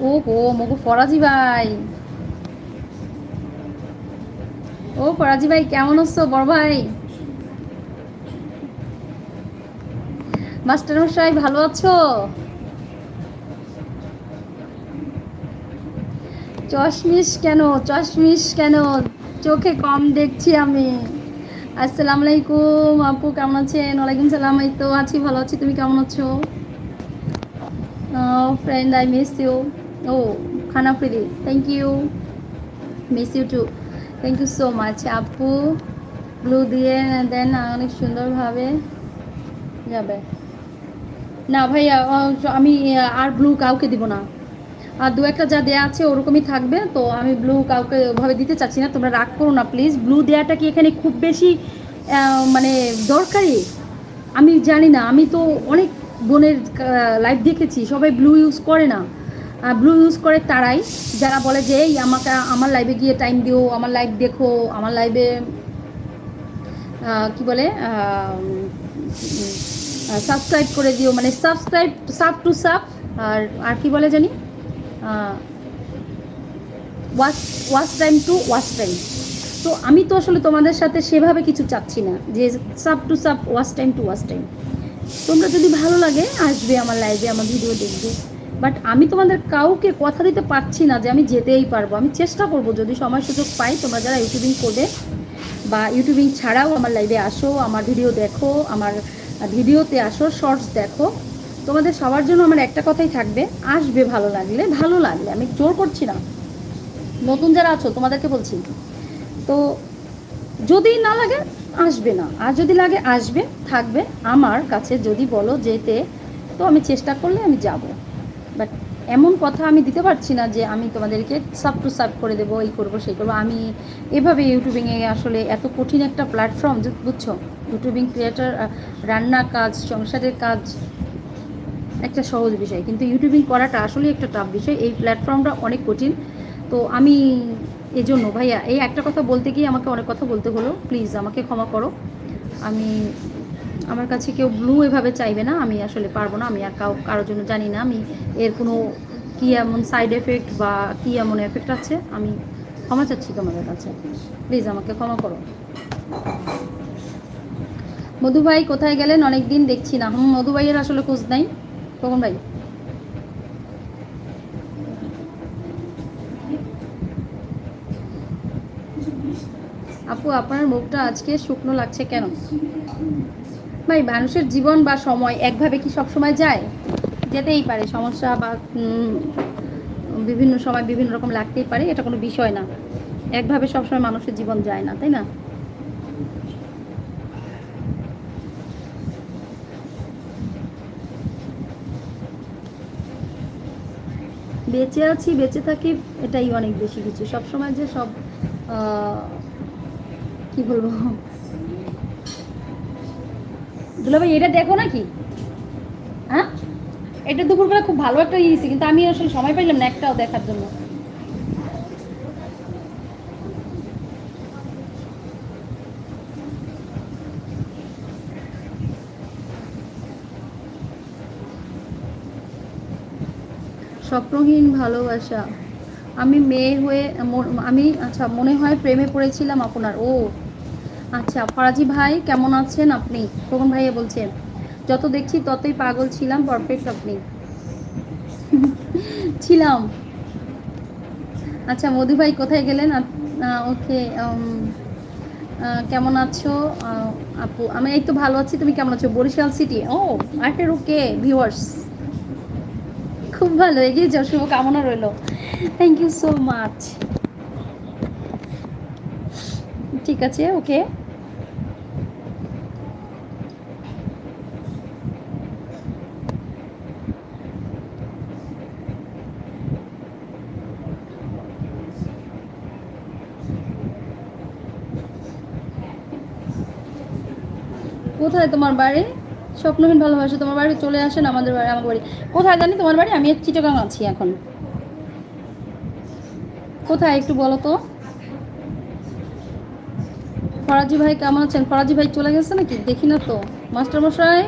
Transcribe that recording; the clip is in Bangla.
ও গো মগো ফরাজি ভাই, ও ফরাজি ভাই কেমন আছো বড় ভাই? মাস্টার মশাই ভালো আছো? চশমিশ কেন, চশমিশ কেন, চোখে কম দেখছি আমি। আসসালামু আলাইকুম আপু, কেমন আছেন? ওয়ালাইকুম সালাম, এই তো আছি, ভালো আছি, তুমি কেমন আছো? Friend I miss you. ও খানা free, thank you, miss you too, thank you so much আপু। ব্লু দিয়ে দেন অনেক সুন্দরভাবে যাবে। না ভাইয়া, আমি আর ব্লু কাউকে দিব না। আর দু একটা যা দেওয়া আছে ওরকমই থাকবে, তো আমি ব্লু কাউকে ওভাবে দিতে চাচ্ছি না, তোমরা রাগ করো না প্লিজ। ব্লু দেওয়াটা কি এখানে খুব বেশি মানে দরকারি? আমি জানি না, আমি তো অনেক বোনের লাইভ দেখেছি, সবাই ব্লু ইউজ করে না। ব্লু ইউজ করে তারাই যারা বলে যে এই আমাকে আমার লাইভে গিয়ে টাইম দিও, আমার লাইভ দেখো, আমার লাইভে কি বলে সাবস্ক্রাইব করে দিও, মানে সাবস্ক্রাইব সাব টু সাব, আর আর কি বলে জানি watch watch time to watch time. তো আমি তো আসলে তোমাদের সাথে সেভাবে কিছু চাচ্ছি না যে sub to sub, watch time to watch time. তোমরা যদি ভালো লাগে আসবে আমার লাইভে, আমার ভিডিও দেখবে, বাট আমি তোমাদের কাউকে কথা দিতে পারছি না যে আমি যেতেই পারবো। আমি চেষ্টা করব যদি সময় সুযোগ পাই, তোমরা যারা ইউটিউবিং করবে বা ইউটিউবিং ছাড়াও আমার লাইভে আসো, আমার ভিডিও দেখো, আমার ভিডিওতে আসো, শর্টস দেখো, তোমাদের সবার জন্য আমার একটা কথাই থাকবে, আসবে ভালো লাগলে, ভালো লাগলে, আমি জোর করছি না। নতুন যারা আছো তোমাদেরকে বলছি, তো যদি না লাগে আসবে না, আর যদি লাগে আসবে, থাকবে আমার কাছে। যদি বলো যেতে, তো আমি চেষ্টা করলে আমি যাব, বাট এমন কথা আমি দিতে পারছি না যে আমি তোমাদেরকে সাব টু সাব করে দেবো, এই করবো সেই করবো। আমি এভাবে ইউটিউবিংয়ে আসলে এত কঠিন একটা প্ল্যাটফর্ম, বুঝছো? ইউটিউবিং ক্রিয়েটার, রান্না কাজ, সংসারের কাজ একটা সহজ বিষয়, কিন্তু ইউটিউবিং করাটা আসলে একটা টাফ বিষয়, এই প্ল্যাটফর্মটা অনেক কঠিন। তো আমি এই জন্য ভাইয়া এই একটা কথা বলতে গিয়ে আমাকে অনেক কথা বলতে হলো, প্লিজ আমাকে ক্ষমা করো। আমি আমার কাছে কেউ ব্লু এভাবে চাইবে না, আমি আসলে পারবো না, আমি আর কারোর জন্য জানি না আমি এর কোনো কী এমন সাইড এফেক্ট বা কী এমন এফেক্ট আছে। আমি ক্ষমা চাচ্ছি তোমাদের কাছে, প্লিজ আমাকে ক্ষমা করো। মধু ভাই কোথায় গেলেন? অনেক দিন দেখছি না। মধু ভাইয়ের আসলে খোঁজ নাই। কখন ভাই? আপু আপনার মুখটা আজকে শুকনো লাগছে কেন? ভাই মানুষের জীবন বা সময় একভাবে কি সব সময় যায়? যেতেই পারে, সমস্যা বা বিভিন্ন সময় বিভিন্ন রকম লাগতেই পারে, এটা কোনো বিষয় না। একভাবে সবসময় মানুষের জীবন যায় না, তাই না? বেঁচে আছি, বেঁচে থাকি, এটাই অনেক বেশি কিছু। সবসময় যে সব কি বলবো, দুলাভাই এটা দেখো নাকি? হ্যাঁ, এটা দুপুরবেলা খুব ভালো একটা ইয়েছি, কিন্তু আমি আসলে সময় পাইলাম না একটাও দেখার জন্য। স্বপ্নহীন ভালোবাসা, আমি মেয়ে হয়ে আমি আচ্ছা মনে হয় প্রেমে পড়েছিলাম আপনার। ও আচ্ছা, ফরাজি ভাই কেমন আছেন আপনি? খোকন ভাইয়া বলছেন যত দেখছি ততই পাগল ছিলাম, পারফেক্ট আপনি। ছিলাম। আচ্ছা মধু ভাই কোথায় গেলেন? ওকে, কেমন আছো আপু? আমি এই তো ভালো আছি, তুমি কেমন আছো? বরিশাল সিটি, ও আটের, ওকে ভিউয়ার্স, খুব ভালো, এগিয়ে যাও, শুভকামনা রইল, থ্যাংক ইউ সো মাচ। ঠিক আছে, ওকে। কোথায় তোমার বাড়ি? স্বপ্নহীন ভালোবাসা, তোমার বাড়ি চলে আসেন আমাদের বাড়ি, আমার বাড়ি কোথায় জানি তোমার বাড়ি? আমি চিটাগাং আছি এখন। কোথায় একটু বলো তো। ফরাজি ভাই কেমন আছেন? ফরাজি ভাই চলে গেছে নাকি, দেখি না তো। মাস্টার মশাই